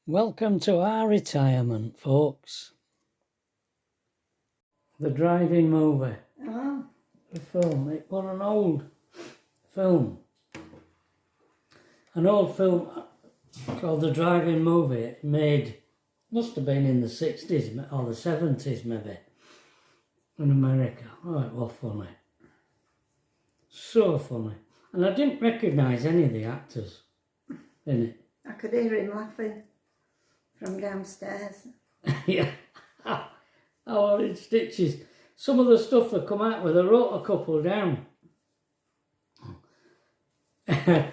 Welcome to our retirement, folks. The drive-in movie. Oh. The film. It was an old film. An old film called The Drive-In Movie. It must have been in the 60s or the 70s maybe, in America. Oh, it was funny. So funny. And I didn't recognise any of the actors in it. I could hear him laughing from downstairs. Yeah. I was in stitches. Some of the stuff that come out with, I wrote a couple down. Oops.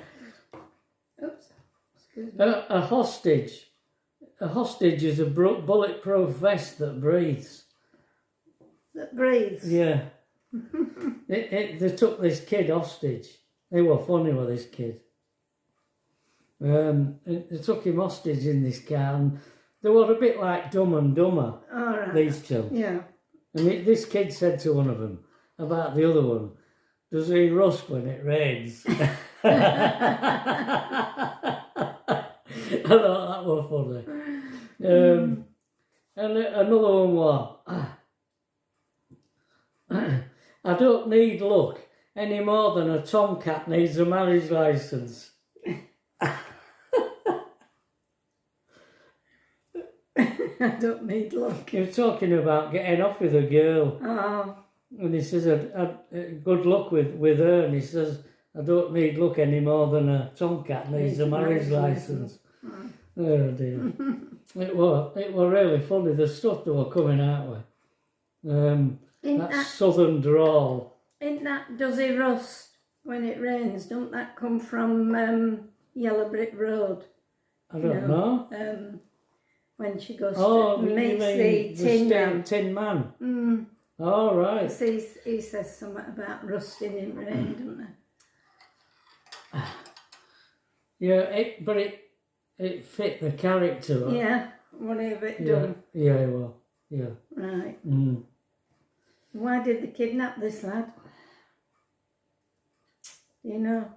Excuse me. A hostage. A hostage is a bulletproof vest that breathes. That breathes. Yeah. They took this kid hostage. They were funny with this kid. They took him hostage in this car, and they were a bit like Dumb and Dumber, All right. these two. Yeah. And this kid said to one of them about the other one, "Does he rust when it rains?" I thought that was funny. And another one was, "I don't need luck any more than a tomcat needs a marriage licence." I don't need luck. He was talking about getting off with a girl. Oh. And he says, good luck with her. And he says, "I don't need luck any more than a tomcat needs a marriage licence." Oh dear. It was really funny, the stuff they were coming out with. That southern drawl. Isn't that Does He Rust when it rains? Don't that come from Yellow Brick Road? I don't know. When she goes Oh, to meet the tin man. Mm. Oh, right. He says something about rusting in rain, doesn't he? Yeah, but it fit the character. Yeah, whatever it done. Yeah, it was. Yeah. Right. Mm. Why did they kidnap this lad? Do you know?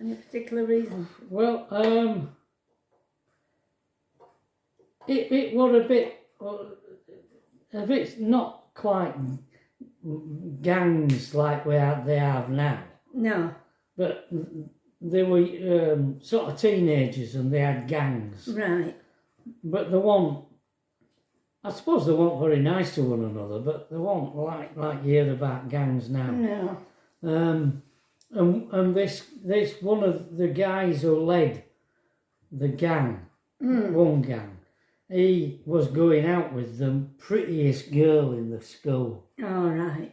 Any particular reason? Well, it was a bit not quite gangs like they have now. No. But they were sort of teenagers and they had gangs. Right. But I suppose they weren't very nice to one another, but they weren't like you hear about gangs now. No. And this one of the guys who led the gang, one gang, he was going out with the prettiest girl in the school. All right.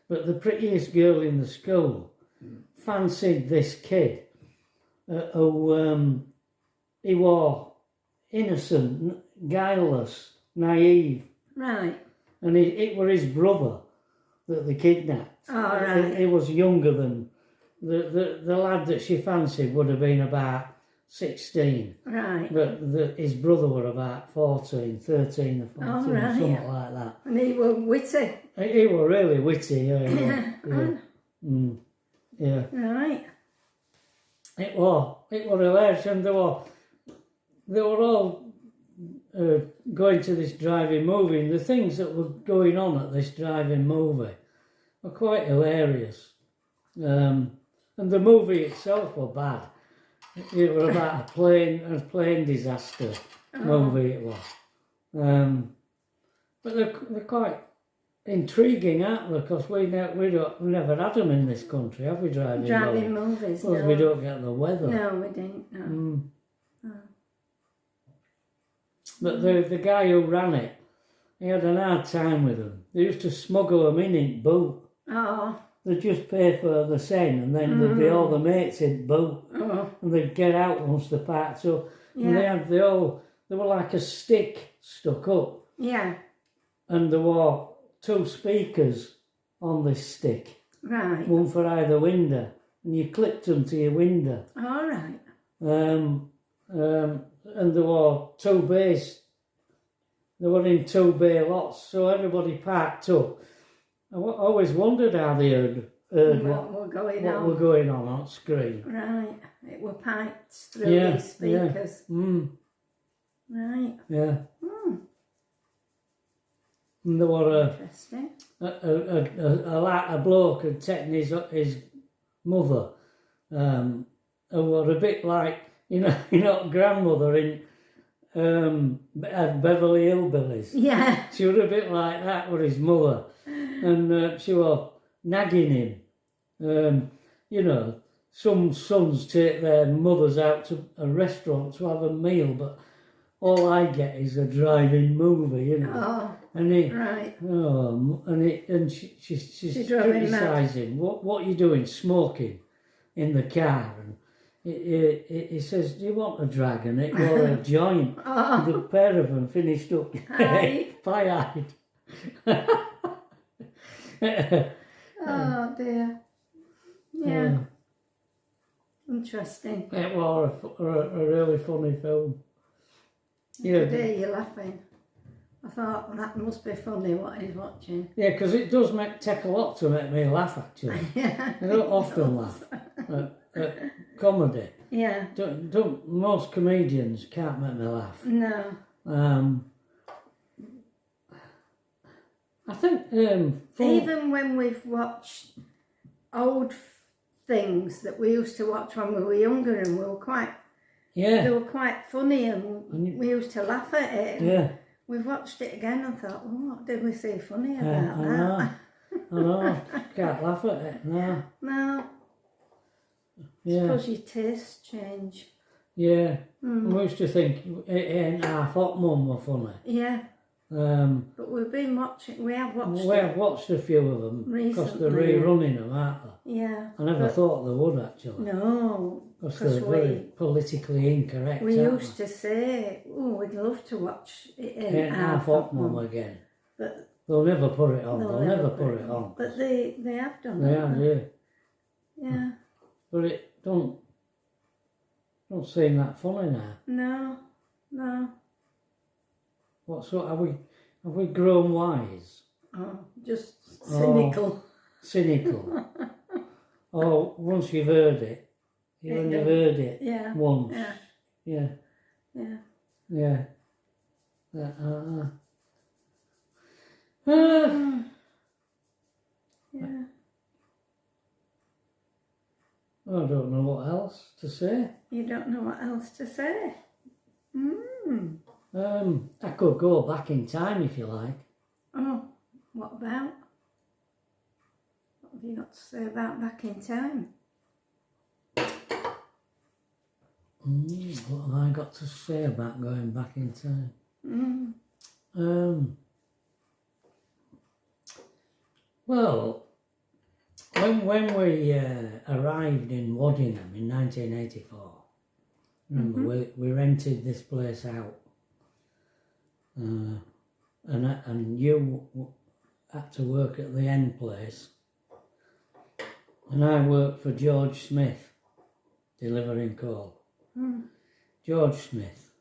But the prettiest girl in the school fancied this kid who he was innocent, guileless, naive. Right. And it was his brother that they kidnapped. All right. He was younger than the lad that she fancied would have been about 16. Right. But his brother were about 13 or 14, right. something like that. And he was witty. He were really witty, yeah. Yeah. Right. It was hilarious, and they were all going to this drive-in movie, and the things that were going on at this drive-in movie were quite hilarious. And the movie itself was bad. It was about a plane disaster movie. It was, but they're quite intriguing, aren't they? Because we never had them in this country, have we? Driving movies. Because we don't get the weather. No, we didn't. No. But the guy who ran it, he had an hard time with them. They used to smuggle them in boot. Oh. They'd just pay for the sen, and then there'd be all the mates in boot, and they'd get out once they packed up. And they were like a stick stuck up. Yeah. And there were two speakers on this stick. Right. One for either window, and you clipped them to your window. All right. And there were two bays. They were in two bay lots, so everybody parked up. I always wondered how they heard what were going on screen. Right. It were piped through these speakers. Yeah. Right. Yeah. Hmm. And there were Interesting. a bloke had taken his mother, who were a bit like, grandmother in Beverly Hillbillies. Yeah. She was a bit like that with his mother, and she was nagging him. Some sons take their mothers out to a restaurant to have a meal, but all I get is a drive-in movie, Oh, And he, right. she's drove him mad. criticising what are you doing, smoking in the car, and he says, "Do you want a drag?" And it was a joint. Oh. The pair of them finished up Aye. pie-eyed. Oh dear. Yeah. Interesting. It was a really funny film. Today you're laughing. I thought that must be funny what he's watching. Yeah, because it does take a lot to make me laugh, actually. Yeah. I don't often laugh at comedy. Yeah. Most comedians can't make me laugh. No. I think Even when we've watched old things that we used to watch when we were younger and we were quite, they were quite funny and we used to laugh at it. Yeah. We've watched it again and thought, what did we say funny about I know. Can't laugh at it. No. No. Yeah. Suppose your tastes change. Yeah. We used to think it ain't half hot mum were funny. Yeah. But we have watched We have watched a few of them because they're rerunning them, aren't they? Yeah. I never thought they would, actually. No. Because they're very politically incorrect. We used to say, oh, we'd love to watch it in half hot mum again. But they'll never put it on. They'll never put it on. But they have done They it. have, yeah. Yeah. But it don't seem that funny now. No. Have we grown wise? Oh, just cynical. Cynical. Oh, once you've heard it, you've only heard it once. Yeah. Yeah. I don't know what else to say. You don't know what else to say? I could go back in time if you like. Oh, what about? What have you got to say about back in time? What have I got to say about going back in time? Well, when we arrived in Waddingham in 1984, remember we rented this place out, and you had to work at the end place, and I worked for George Smith, delivering coal. George Smith.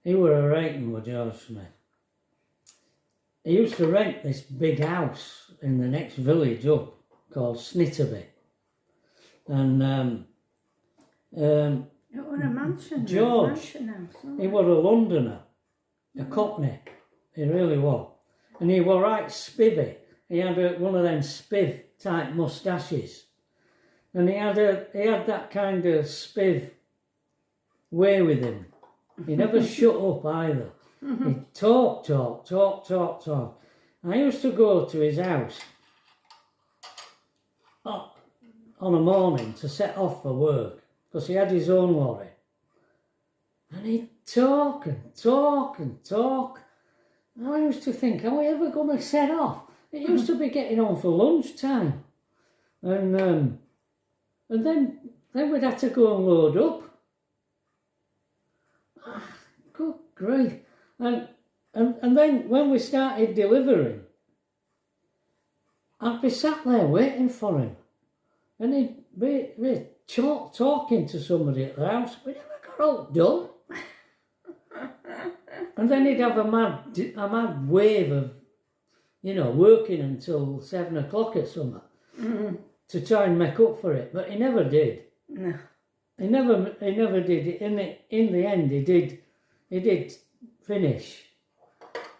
He were a rating with George Smith. He used to rent this big house in the next village up called Snitterby. And it was a mansion. George, he was a Londoner, a Cockney. He really was. And he was right spivvy. He had one of them spiv type moustaches. And he had that kind of spiv way with him. He never shut up either. He'd talk. I used to go to his house on a morning to set off for work because he had his own lorry. And he'd talk. And I used to think, are we ever going to set off? It used to be getting on for lunchtime. And then we'd have to go and load up. Good grief. And then when we started delivering, I'd be sat there waiting for him. And he'd be talking to somebody at the house. We never got all done. And then he'd have a mad wave of, working until 7 o'clock or something to try and make up for it. But he never did. No. he never did it. In the end, he did finish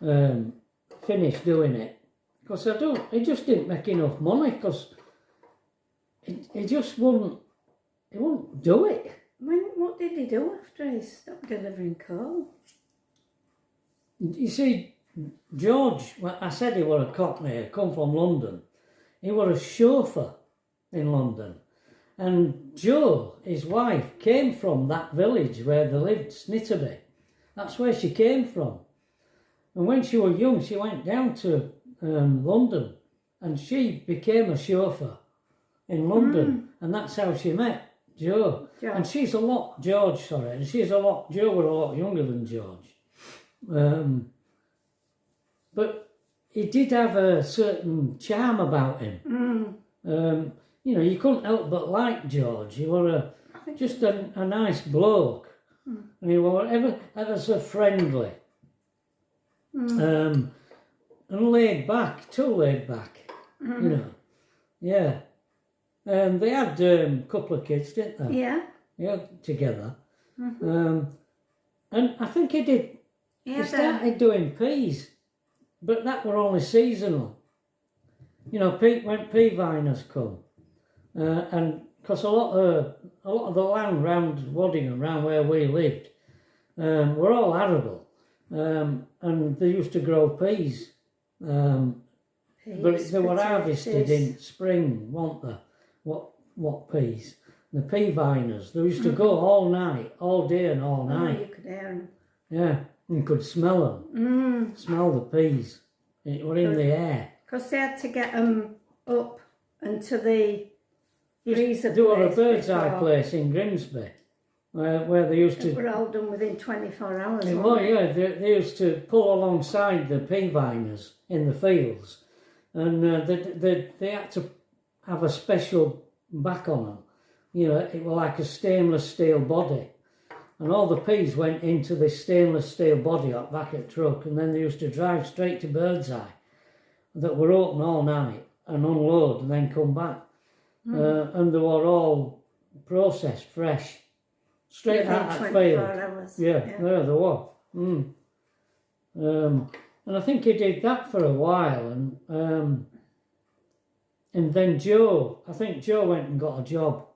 doing it, because he just didn't make enough money, because he just wouldn't do it. What did he do after he stopped delivering coal? You see, George, well, I said he was a Cockney, he come from London. He was a chauffeur in London. And Jo, his wife, came from that village where they lived, Snitterby. That's where she came from. And when she was young, she went down to London, and she became a chauffeur in London. And that's how she met Jo. And Jo was a lot younger than George. But he did have a certain charm about him. You know, you couldn't help but like George. He was just a nice bloke. And he was ever so friendly. And laid back, too laid back, you know. Yeah. They had a couple of kids, didn't they? Yeah. Yeah, together. And I think he started doing peas, but that were only seasonal. You know, when pea viners come, and because a lot of the land round Waddingham, round where we lived, were all arable, and they used to grow peas, but they were harvested in spring, weren't they? What peas? The pea viners. They used to go all night, all day and all night. Oh, you could hear them. Yeah, you could smell them. Smell the peas. It were in the air. Because they had to get them up into the freezer place. There were a bird's eye place in Grimsby, where they used to... They were all done within 24 hours. Well, yeah, they used to pull alongside the pea viners in the fields, and they had to have a special back on them. You know, it was like a stainless steel body, and all the peas went into this stainless steel body up back at truck, and then they used to drive straight to Birdseye, that were open all night, and unload and then come back. And they were all processed fresh, straight out of the field. Hours. Yeah, there they were. And I think he did that for a while, and then Jo went and got a job,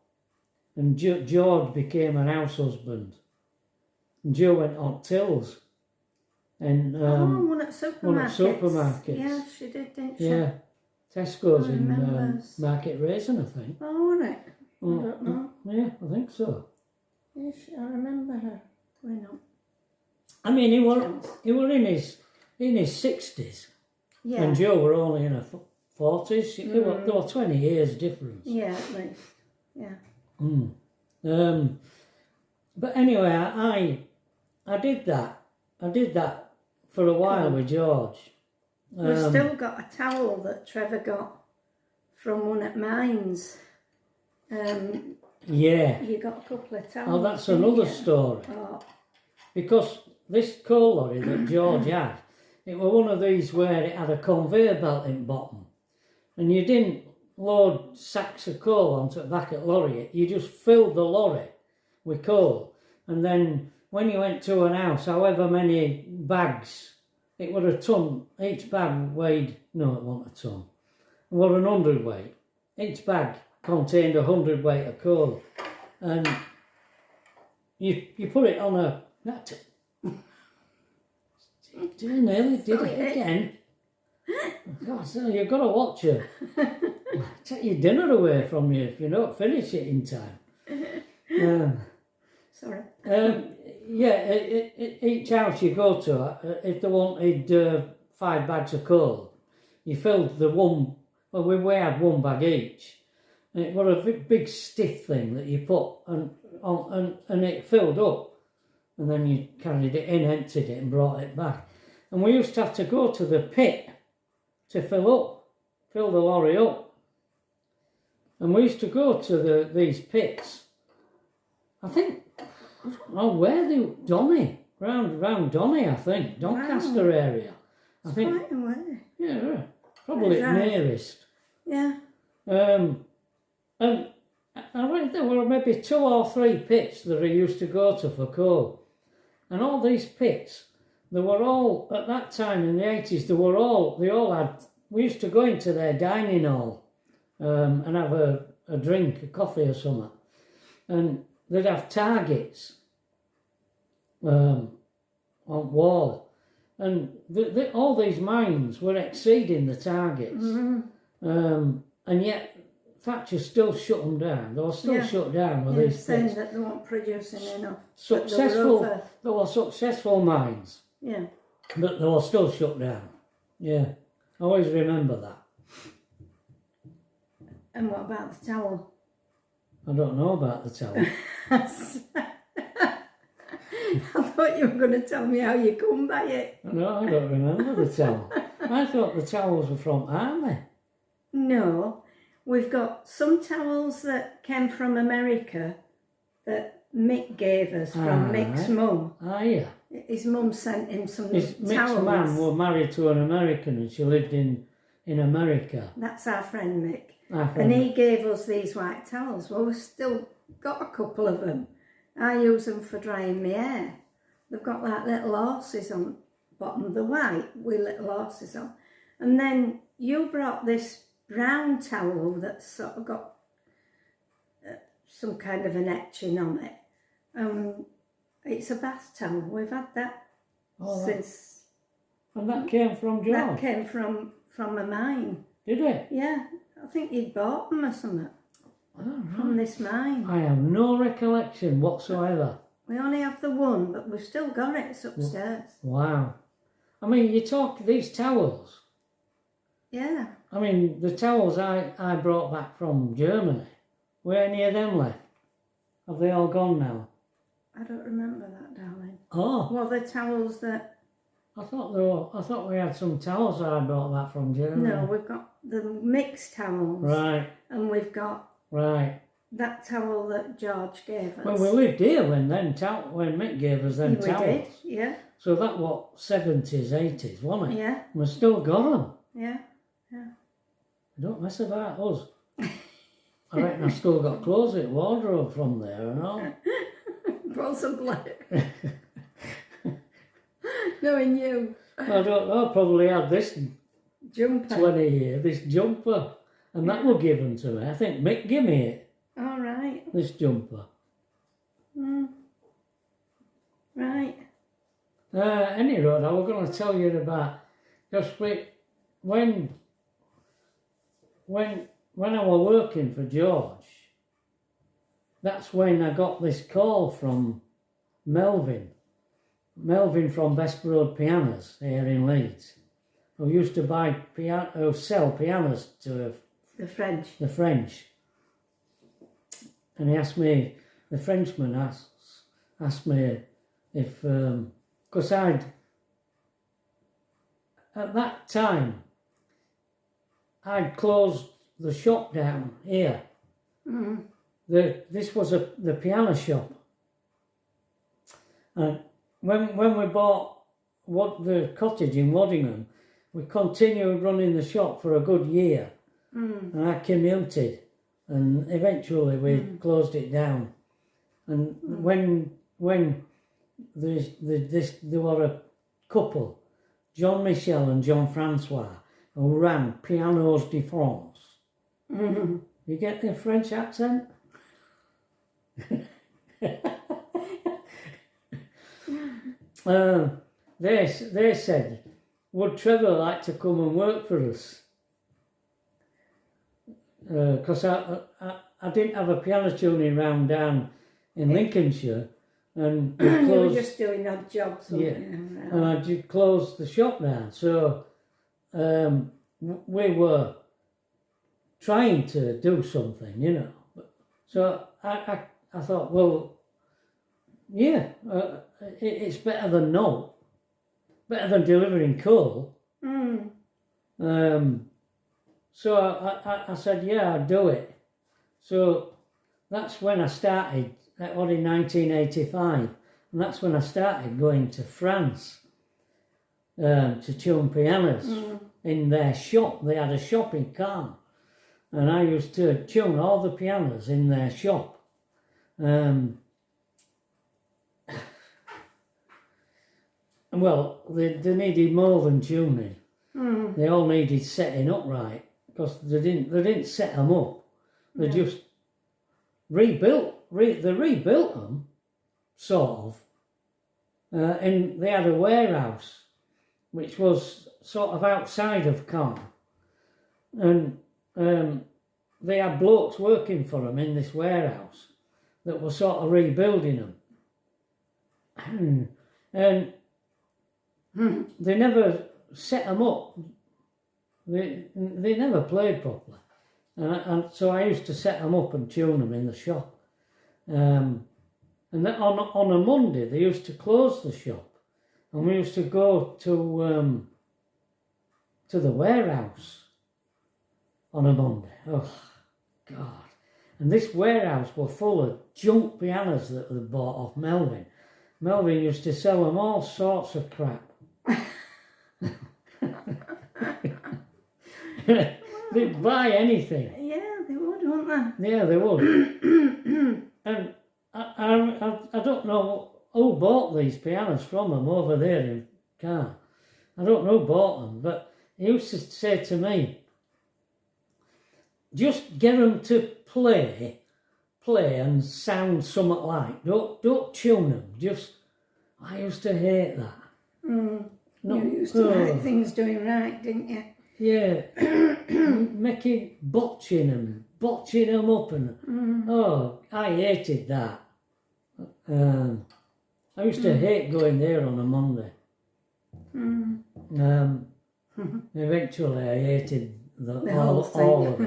and George became an house husband, and Jo went on tills, and one at supermarkets. Yeah, she did, didn't she? Yeah, Tesco's in Market Raisin, I think. Oh, right. I don't know. Yeah, I think so. Yes, I remember her going up. I mean, he were in his 60s, and Jo were only in her 40s. There were 20 years difference. Yeah, at least. Yeah. But anyway, I did that. I did that for a while with George. We've still got a towel that Trevor got from one at Mines. Yeah. You got a couple of towels. Oh, that's another story. Oh. Because this coal lorry that George had, it was one of these where it had a conveyor belt in bottom, and you didn't load sacks of coal onto the back of the lorry. You just filled the lorry with coal, and then when you went to an house, however many bags, it was a ton. Each bag weighed, no, it wasn't a ton. It was an 100 weight. Each bag contained 100 weight of coal, and you put it on a... Nearly did it again. God, so you've got to watch it. Take your dinner away from you if you don't finish it in time. Sorry. Yeah, each house you go to, if they wanted 5 bags of coal, you filled the one. Well, we had 1 bag each, and it was a big stiff thing that you put and it filled up, and then you carried it in, emptied it, and brought it back. And we used to have to go to the pit to fill the lorry up. And we used to go to these pits. I think, I don't know where they were, Donny, round Donny, I think, Doncaster area. I think. Quite away. Yeah, probably the nearest. Yeah. And I think there were maybe 2 or 3 pits that I used to go to for coal. And all these pits, they were all, at that time in the 80s, they all had, we used to go into their dining hall and have a drink, a coffee or something. And they'd have targets on wall. And all these mines were exceeding the targets. And yet Thatcher still shut them down. They were still shut down with these saying pits. that they weren't producing enough. They were successful mines. Yeah. But they were still shut down. Yeah. I always remember that. And what about the towel? I don't know about the towel. I thought you were going to tell me how you come by it. No, I don't remember the towel. I thought the towels were from Army. No. We've got some towels that came from America that Mick gave us from Mick's mum. Ah, yeah. His mum sent him some Mick's towels. mum was married to an American and she lived in America. That's our friend Mick. And he gave us these white towels. Well, we've still got a couple of them. I use them for drying my hair. They've got like little horses on bottom. They're white with little horses on. And then you brought this brown towel that's sort of got some kind of an etching on it. It's a bath towel. We've had that since. And that came from George? That came from a mine. Did it? Yeah. I think you'd bought them or something. From this mine. I have no recollection whatsoever. We only have the one, but we've still got it. It's upstairs. Wow. I mean, you talk these towels. Yeah. I mean, the towels I brought back from Germany, were any of them left? Have they all gone now? I don't remember that, darling. Oh. Well, the towels that... I thought we had some towels that I brought back from Germany. No, we've got the mixed towels. Right. And we've got... Right. That towel that George gave us. Well, we lived here when Mick gave us them towels. We did, yeah. So that what, 70s, 80s, wasn't it? Yeah. We still got them. Yeah, yeah. Don't mess about us. I reckon I've still got clothes in wardrobe from there and all. Possibly. Knowing you. I don't know, I probably had this jumper. 20 years, this jumper. And that was given to me. I think Mick gave me it. All right. This jumper. Right. Anyway, I was going to tell you about just when I was working for George, that's when I got this call from Melvin from Best Road Pianos here in Leeds, who used to sell pianos to the French. And he asked me, the Frenchman asked me if, because at that time, I'd closed the shop down here. Mm. This was the piano shop. And when we bought the cottage in Waddingham, we continued running the shop for a good year. Mm. And I commuted, and eventually we closed it down. And when there were a couple, John Michel and John Francois, who ran Pianos de France. Mm-hmm. You get the French accent? They said, would Trevor like to come and work for us? Because I didn't have a piano tuning round down in Lincolnshire, and you were just doing odd jobs. Yeah, and I did close the shop down. So we were trying to do something, you know. So I thought, well, yeah, it's better than no, better than delivering coal. Mm. So I said, yeah, I'd do it. So that's when I started, that was in 1985, and that's when I started going to France to tune pianos in their shop. They had a shop in Caen, and I used to tune all the pianos in their shop. Well, they needed more than tuning. They all needed setting up right, because they didn't set them up. They just rebuilt. They rebuilt them, sort of. And they had a warehouse, which was sort of outside of Con, and they had blokes working for them in this warehouse that were sort of rebuilding them, and they never set them up. They never played properly, and so I used to set them up and tune them in the shop. And then on a Monday they used to close the shop, and we used to go to the warehouse on a Monday. Oh God! And this warehouse was full of junk pianos that they bought off Melvin. Melvin used to sell them all sorts of crap. They'd buy anything. Yeah, they would, wouldn't they? Yeah, they would. And I don't know who bought these pianos from them over there in Car. I don't know who bought them, but he used to say to me, just get them to play and sound something like. Don't tune them. Just, I used to hate that. You used to like things doing right, didn't you? Yeah, botching them up, and oh, I hated that. I used to hate going there on a Monday. Eventually, I hated all of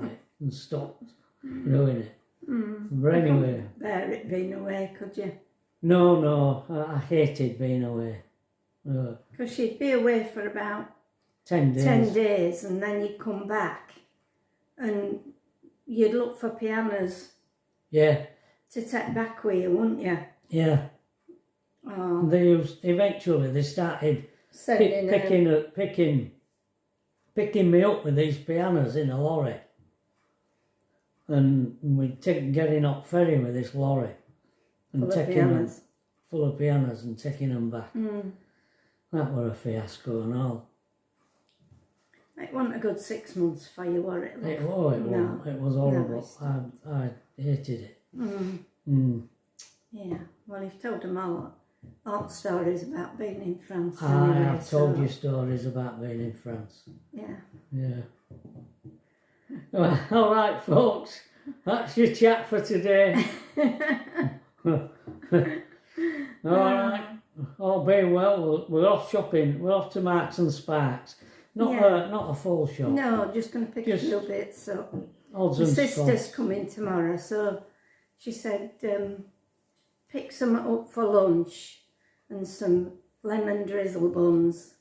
it, and stopped doing it. But anyway, bear it being away, could you? No, I hated being away. Because you'd be away for about 10 days. 10 days, and then you'd come back and you'd look for pianos. Yeah. To take back with you, wouldn't you? Yeah. Oh. Eventually they started picking me up with these pianos in a lorry, and we'd getting up ferry with this lorry and taking them full of pianos and taking them back. That were a fiasco and all. It wasn't a good 6 months for you, were it? It was horrible. No, I hated it. Yeah, well, you've told them all stories about being in France. I have told you stories about being in France. Yeah. Yeah. Well, all right, folks. That's your chat for today. All right. All being well, we're off shopping. We're off to Marks and Sparks. Not a full shop. No, just going to pick a few bits up. Odds My and sister's coming tomorrow, so she said pick some up for lunch and some lemon drizzle buns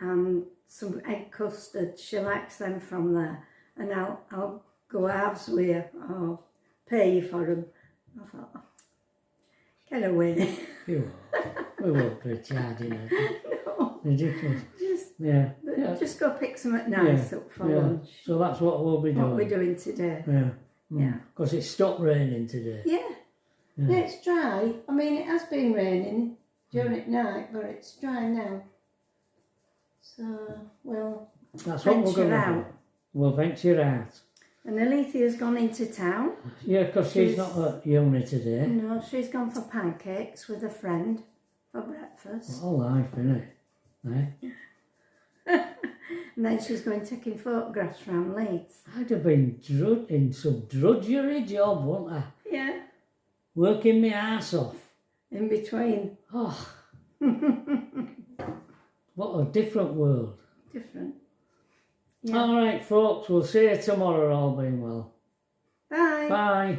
and some egg custard. She likes them from there, and I'll go halves with you. I'll pay you for them. I thought, get away. You we won't be charging her. No. Ridiculous. Just go pick some nice up for lunch. So that's what we'll be doing. What we're doing today. Yeah. Because it's stopped raining today. Yeah, it's dry. I mean, it has been raining during the night, but it's dry now. So that's what we're going to do. We'll venture out. And Alethea's gone into town. Yeah, because she's not at uni today. No, she's gone for pancakes with a friend for breakfast. What a life, innit? Eh? And then she's going taking photographs around Leeds. I'd have been in some drudgery job, wouldn't I? Yeah. Working my arse off. In between. Oh. What a different world. Different. Yeah. All right, folks, we'll see you tomorrow, all being well. Bye. Bye.